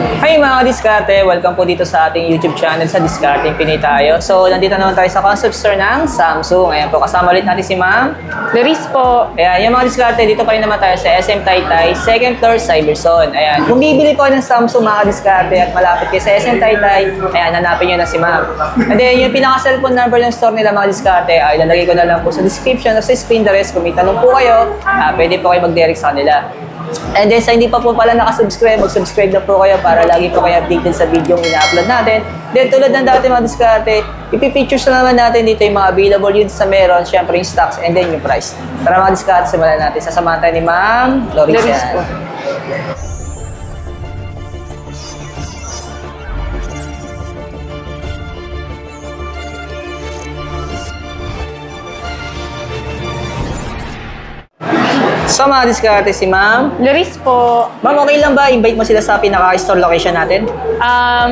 Hi mga diskarte! Welcome po dito sa ating YouTube channel sa Discarding Pinoy tayo. So, nandito naman tayo sa concept store ng Samsung. Ayan po, kasama ulit natin si Ma'am Laris po. Ayan, yung mga diskarte, dito pa rin naman tayo sa SM Taytay, 2nd floor, Cyberzone. Ayan, kung bibili po ng Samsung mga diskarte at malapit kayo sa SM Taytay, ayan, hanapin nyo na si Ma'am. And then, yung pinaka-cellphone number ng store nila mga diskarte, ay lalagay ko na lang po sa description o sa screen the rest. Kung may tanong po kayo, pwede po kayo mag-direct sa kanila. And then sa hindi pa po pala nakasubscribe, mag-subscribe na po kayo para lagi po kayo updated sa video yung ina-upload natin. Then tulad ng dati mga diskarte, ipipictures na naman natin dito yung mga available units na meron, syempre yung stocks and then yung price. Tara mga diskarte, simulan natin. Sasamahan tayo ni Ma'am Loris po. So mga diskarte si Ma'am. Laris po. Ma'am, okay lang ba invite mo sila sa pinaka-store location natin?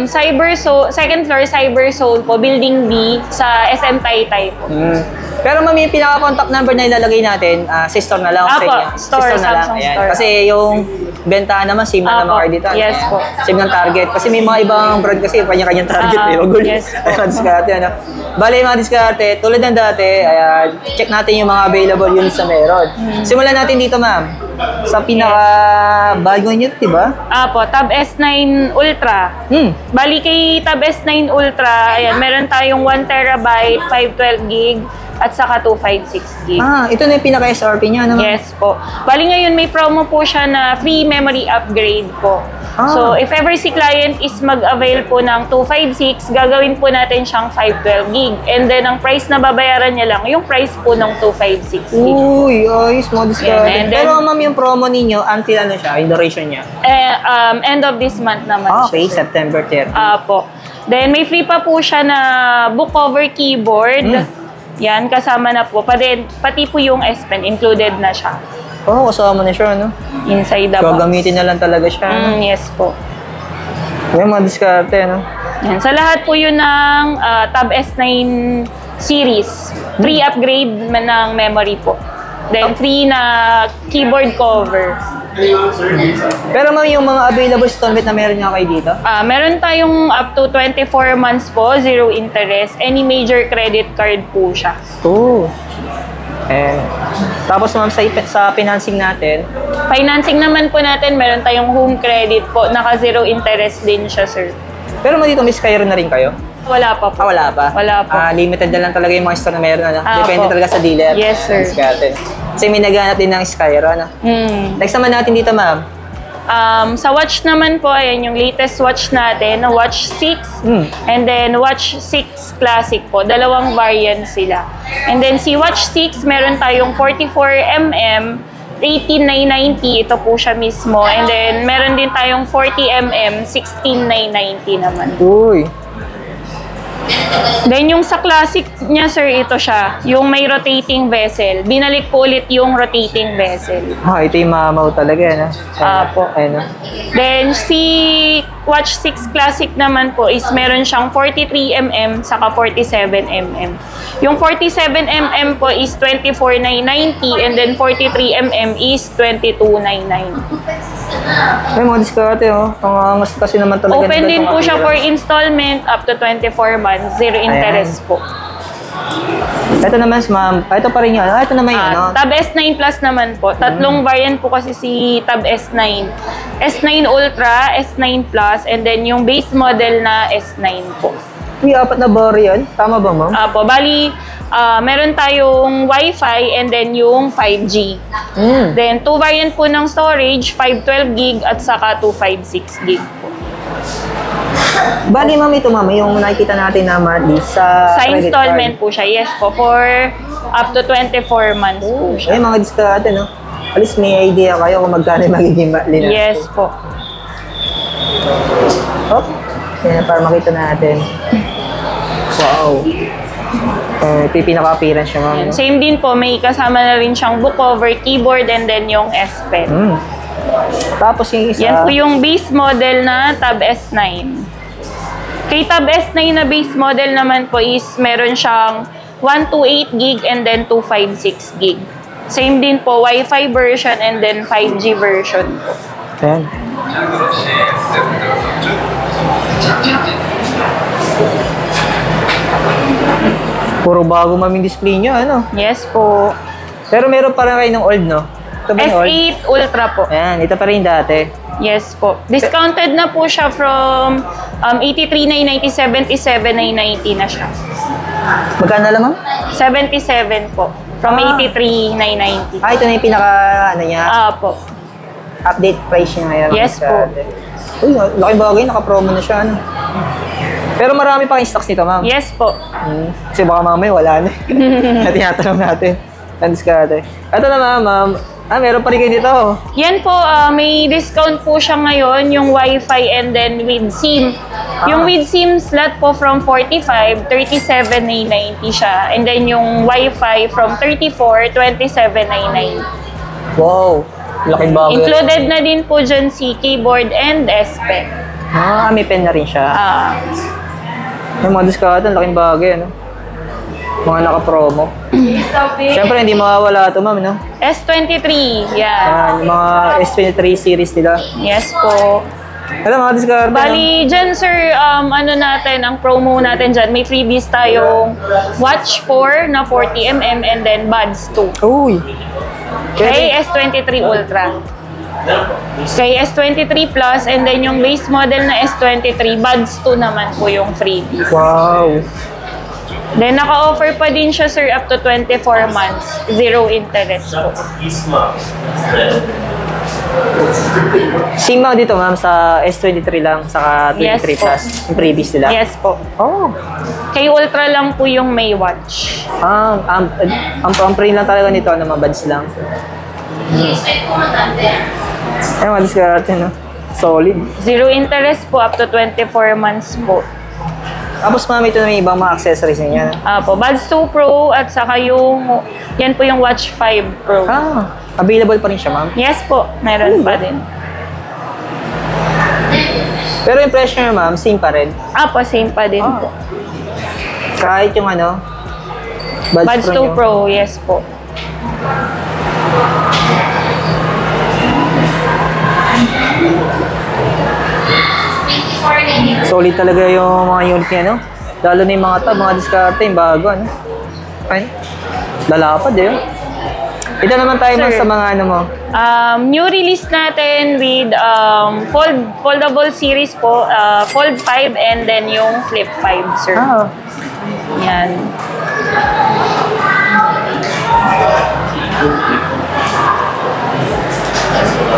Cyberzone, 2nd floor Cyberzone po, Building B sa SM Taytay po. Pero ma'am, yung pinaka-contact number na ilalagay natin, sa store na lang. Apo, sa store, na lang. Samsung Ayan. store. Kasi yung bentahan naman, same na naman Apo, kayo dito. yes Ayan. po. Same ng target. Kasi may mga ibang brand kasi, kanya-kanyang target. Yes po. Mga diskarte, ano. Bale, mga diskarte, tulad ng dati, ayan, check natin yung mga available units na meron. Simulan natin dito, ma'am. Sa pinaka-bago unit, di ba? Apo, Tab S9 Ultra. Bali kay Tab S9 Ultra, ayan, meron tayong 1TB, 512GB, at saka 256GB. Ito na yung pinaka-SRP niya, no? Yes po. Bali ngayon may promo po siya na free memory upgrade po. So if ever si client is mag-avail po ng 256, gagawin po natin siyang 512GB. And then ang price na babayaran niya lang, yung price po ng 256GB. Uy, ayos, mga diskarte. Yan, and then- Pero ma'am, yung promo ninyo, until ano siya, yung duration niya? End of this month naman Okay, siya. September 30. Po. Then may free pa po siya na book cover keyboard. Yan, kasama na po. Pati po yung S Pen, included na siya. Kasama na siya, no? Inside the So, box. gamitin na lang talaga siya. Yes po. Yung mga diskarte, no? Yan. Sa lahat po yun ng Tab S9 series, free upgrade ng memory po. Then free na keyboard cover. Pero ma'am, yung mga available installment na meron nga kayo dito? Meron tayong up to 24 months po, zero interest. Any major credit card po siya. Tapos ma'am, sa financing natin, Financing naman po natin, meron tayong home credit po, naka zero interest din siya, sir. pero ma'am dito may Skyro na rin kayo? Wala pa po. Wala pa? Wala po. Limited na lang talaga yung mga store na meron, ano? Depende po. talaga sa dealer. Yes, sir. Diskarte. Kasi may naghanap din ng Skyro, ano? Next naman natin dito, ma'am. Sa watch naman po, ayan yung latest watch natin, Watch 6, and then Watch 6 Classic po. Dalawang variant sila. And then si Watch 6, meron tayong 44mm, 18,990, ito po siya mismo. And then meron din tayong 40mm, 16,990 naman. Uy. Then yung sa classic niya, sir, ito siya. Yung may rotating vessel. Binalik po ulit yung rotating vessel. Ito yung mamaw talaga, ano? Po. Ayun, Then si Watch 6 Classic naman po is meron siyang 43mm saka 47mm. Yung 47mm po is 24,990 and then 43mm is 22,990. Ay, mga diskarte, oh. Pangangas kasi naman talaga. Open nito din itong po siya for appearance. installment up to 24 months. Zero interest po. Ito naman, ma'am. Ito pa rin yun. Ito naman yun, no? Tab S9 Plus naman po. Tatlong variant po kasi si Tab S9. S9 Ultra, S9 Plus, and then yung base model na S9 po. Uy, 4 na bar yan. Tama ba, ma'am? Bali, meron tayong Wi-Fi and then yung 5G. Then, 2 variant po ng storage, 512GB at saka 256GB po. Bali, ma'am, ito, ma'am, yung nakikita natin na monthly sa Sa credit installment card. po siya, yes po, for up to 24 months po siya. Ay, mga diskarte, no? At least may idea kayo kung magkano yung magiging monthly natin. Yes po. Yan, para makita natin. Wow. Ito yung pinaka-appearance siya, ma'am. Yan. No? Same din po, may kasama na rin siyang book cover, keyboard, and then yung S Pen. Tapos yung isa... Yan po yung base model na Tab S9. Kay Tab S9 na base model naman po is meron siyang 128GB and then 256GB. Same din po, Wi-Fi version and then 5G version po. Ayan. Puro bago maming display nyo, ano? Yes po. Pero meron pa rin kayo ng old, no? Ito ba yung old? S8 Ultra po. Ayan, ito pa rin dati. Yes po. Discounted na po siya from 83,990, 77,990 na siya. Magkano lang, ma'am? 77 po. From 83,990. Ah, ito na yung pinaka, ano niya, Po. update price niya ngayon. Yes po. Uy, laki bagay, naka-promo na siya, ano? Pero marami pa kayong stocks nito, ma'am. Yes po. Kasi baka mamaya wala na. Na tinatanong natin. Nandiskarte. Ito na, ma'am. Ah, meron pa rin kayo dito. Yan po, may discount po siya ngayon, yung Wi-Fi and then with SIM. Yung with SIM slot po from 45, 37,990 siya. And then yung Wi-Fi from 34, 27,990. Wow. Laking bagay. Included na din po dyan si keyboard and S Pen. Ah, may pen na rin siya. Yung mga diskarte, laking bagay, ano? Mga naka-promo. Siyempre, hindi mawawala ito, ma'am, no? S23, yeah. Yan, yung mga S23 series nila. Yes po. Ito, mga diskarte. Bali, dyan sir, ano natin, ang promo natin dyan, may freebies tayong Watch 4 na 40mm and then Buds 2. Uy. Kay S23 Ultra. Kay S23 Plus and then yung base model na S23, Buds 2 naman po yung freebies. Wow. Then naka-offer pa din siya sir up to 24 months, zero interest po. Same lang dito, ma'am, sa S23 lang, saka 23 Yes, po. Plus. Yung previous nila. Yes po. Oh. Kay Ultra lang po yung may watch. Ah, ang print lang talaga nito, ano, mga buds lang. Ay, mga diskarte, no? Solid. Zero interest po up to 24 months po. Tapos, ma'am, ito na may ibang mga accessories niya. Po, Buds 2 Pro at saka yung, yan po yung Watch 5 Pro. Ah, available pa rin siya, ma'am. Yes po, meron pa din. Pero yung presyo niya, ma'am, same pa rin. Po, same pa din po. Kahit yung ano, Buds 2 Pro, yes po. Solid talaga yung mga unit niya, no? Lalo na yung mga tab, mga diskarte, yung bago, ano? Ay, lalapad, eh. Ito naman tayo, ma'am, Sir. sa mga ano mo. New release natin with foldable series po, Fold 5 and then yung Flip 5, sir. Ah, Yan.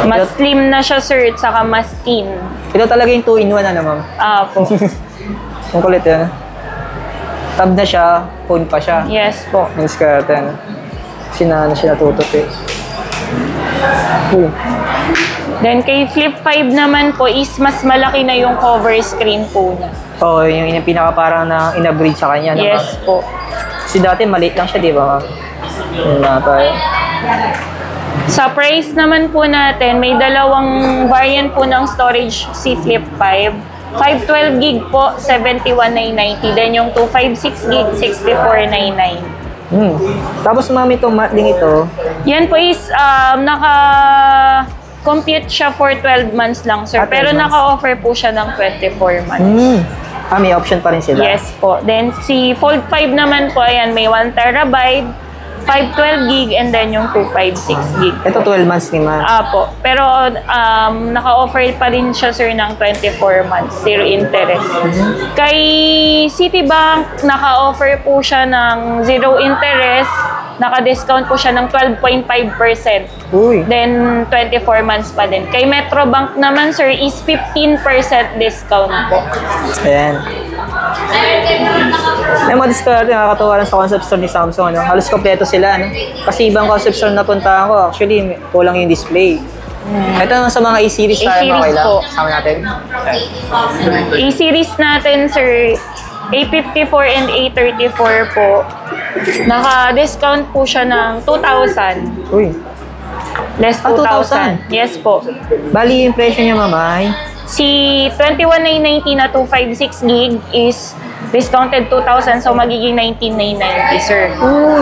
Mas slim na siya, sir, at saka mas thin. ito talaga yung 2-in-1, ano, ma'am? Po. Ang kulit, yan. Tab na siya, phone pa siya. Yes po. Yung diskarte, ano? Sinana siya natutot, eh. Uy. Then kay Flip 5 naman po is mas malaki na yung cover screen po niya. Oo, yung pinaka parang na in-upgrade sa kanya, no, Yes ma'am? po. Kasi dati maliit lang siya, di ba, ma'am? Yun na tayo. Sa price naman po natin, may dalawang variant po ng storage si Flip 5. 512 gig po, 71,990. Then yung 256 gig, 64,990. Tapos, ma'am, itong mat din ito. Yan po is naka-compute siya for 12 months lang, sir. 12 Pero months. naka-offer po siya ng 24 months. May option pa rin sila. Yes po. Then si Fold 5 naman po, ayan, may 1 terabyte, 512 gig, and then yung 256 gig. Ito 12 months ni ma'am. Po. Pero naka-offer pa rin siya, sir, ng 24 months, zero interest. Kay Citibank, naka-offer po siya ng zero interest, naka-discount po siya ng 12.5%. Uy. Then 24 months pa din. Kay Metrobank naman, sir, is 15% discount po. Ayan. May mga diskarte, nakakatawa lang sa concept store ni Samsung. Ano? Halos kompleto sila. Ano? Kasi ibang concept store na puntahan ko, actually, kulang yung display. Ito naman sa mga A-series tayo, A-series okay lang. po. Sama natin. A-series natin, sir, A54 and A34 po. Naka-discount po siya ng 2,000. Uy. Less 2,000. 2,000? Yes po. Bali, yung presyo niya, mamay. Si 21,990 na 256 gig is discounted 2,000, so magiging 19,990, sir.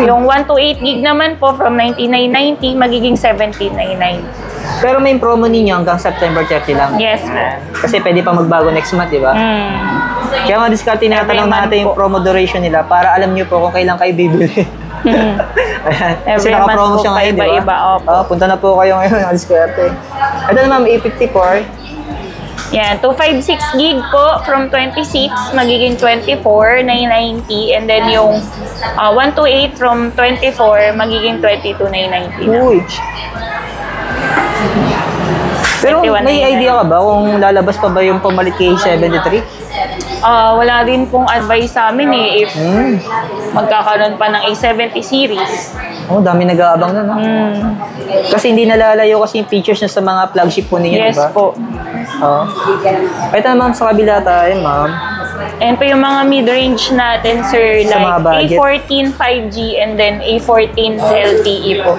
Yung 128 gig naman po from 19,990 magiging 17,990. Pero may promo ninyo hanggang September 30 lang. Yes po. Kasi pwede pa magbago next month, di ba? Kaya mga discount, tinatanong Every month natin yung po. promo duration nila para alam nyo po kung kailan kayo bibili. Ayan. Kasi Every naka-promo month siya po, ngayon, di ba? paiba-iba, opo. Punta na po kayo ngayon, mga discount. Ito naman, A54. Yan, 256 gig po from 26, magiging 24, 990. And then yung 128 from 24, magiging 22, 990 na. Uy. Pero 21, may 99. idea ka ba kung lalabas pa ba yung pamalit kay 73? Wala din pong advice sa amin if magkakaroon pa ng A70 series. Oh, dami nag-aabang na, no? Kasi hindi nalalayo kasi yung features niya sa mga flagship po ninyo, Yes diba? po. Oo. Ito naman sa kabila tayo, ma'am. And po yung mga mid-range natin, sir, Sa mga like budget. A14 5G and then A14 LTE po.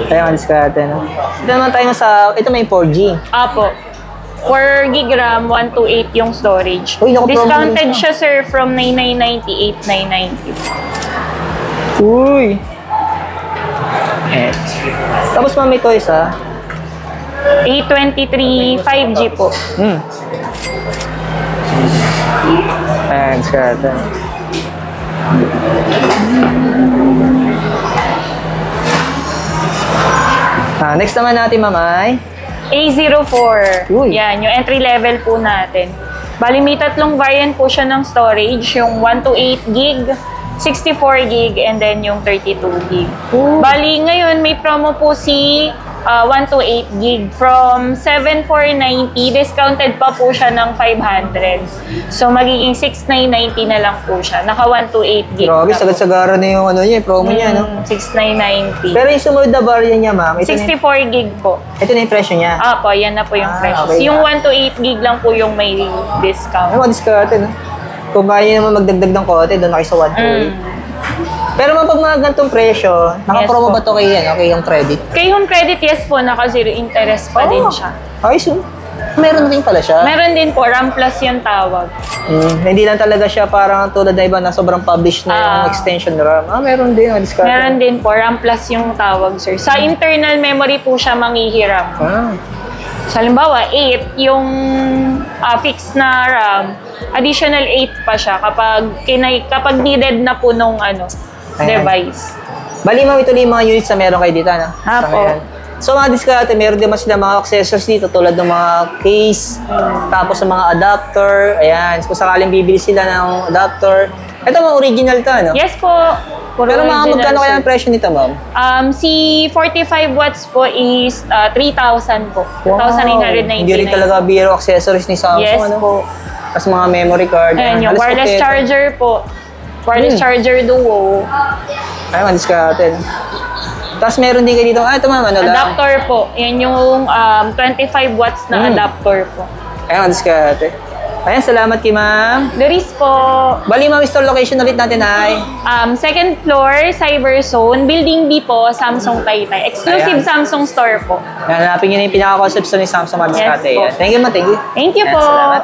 Kaya nga discard, no? Ito naman tayo ito may 4G. Apo. 4 gig RAM, 128 yung storage. Uy, naku, Discounted promo siya, sir, from 9998, 990. Uy! Tapos ma'am, ito isa. A23 5G po. Ayan, discard. Next naman natin, ma'am, ay A04. Uy. Yan, yung entry level po natin. Bali, may tatlong variant po siya ng storage. Yung 128 gig, 64 gig, and then yung 32 gig. Bali, ngayon may promo po si 128 gig. From 7,490, discounted pa po siya ng 500. So, magiging 6,990 na lang po siya. Naka 128 gig. grabe, na po. sagad-sagara na yung ano niya, promo niya, no? 6,990. Pero yung sumunod na variant niya, ma'am, ito na, 64 gig po. ito na yung presyo niya. Apo, yan na po yung presyo. okay. Yung 128 gig lang po yung may discount. Ay, mga discard, no? Kung kaya nyo naman magdagdag ng konti, doon na kayo sa 128. Pero ma'am, pag mga ganitong presyo, naka-promo po. ba ito kay yung credit? Kay home credit, yes po, naka-zero interest pa din siya. Ayos yun. Meron rin pala siya. Meron din po, RAM Plus yung tawag. Hindi lang talaga siya parang tulad na iba na sobrang published na yung extension RAM. Meron din. Discard. Meron din po, RAM Plus yung tawag, sir. Sa internal memory po siya manghihiram. So, halimbawa, 8, yung fixed na RAM, additional 8 pa siya kapag needed na po nung Ayan. device. Bali ma'am, ito na yung mga units na meron kayo dito, no? Sa Apo. ngayon. So mga discard, meron din sila mga accessories dito tulad ng mga case, tapos ng mga adapter. Ayan, kung sakaling bibili sila ng adapter. Ito mga original to, no? Yes po. Puro Pero mga original, magkano kaya sir. ang presyo nito, ma'am? Si 45 watts po is 3,000 po. 2,999. Hindi rin talaga biro accessories ni Samsung, Yes ano? po. Tapos mga memory card. Ayan, yung halos wireless kompleto. charger po. Wireless charger duo. Ayun, mga discard. Tapos meron din kayo dito, ito ma'am, ano lang? Adapter po. Yan yung 25 watts na adapter po. Ayun, mga discard. Ayan, salamat kay ma'am. Doris po. Bali ma'am, store location ulit natin ay? Second floor, Cyberzone. Building B po, Samsung Taytay. Exclusive Ayan. Samsung store po. Hanapin nyo na yung pinaka-concept store ni Samsung, mga discard. Yes po. Thank you, ma'am. Thank you. Thank you Ayan, po. salamat.